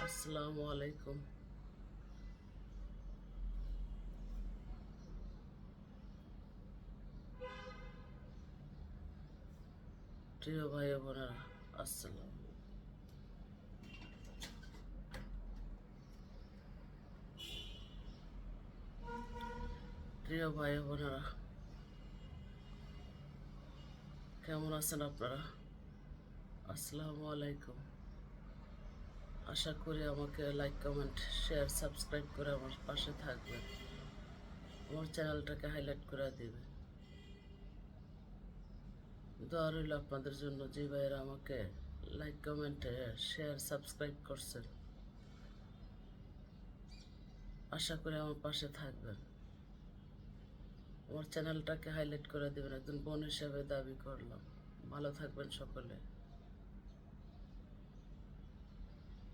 আসসালামু আলাইকুম। প্রিয় ভাই বোনেরা, আসসালাম। প্রিয় ভাই বোনেরা, কেমন আছেন আপনারা? আসসালামু আলাইকুম। আশা করি আমাকে লাইক, কমেন্ট, শেয়ার, সাবস্ক্রাইব করে আমার পাশে থাকবেন। আমার চ্যানেলটাকে হাইলাইট করে দিবেন। দোয়া রইল আপনাদের জন্য, যে ভাইয়েরা আমাকে লাইক, কমেন্ট, শেয়ার, সাবস্ক্রাইব করছেন। আশা করি আমার পাশে থাকবেন। আমার চ্যানেলটাকে হাইলাইট করে দেবেন, একজন বোন হিসেবে দাবি করলাম। ভালো থাকবেন সকলে।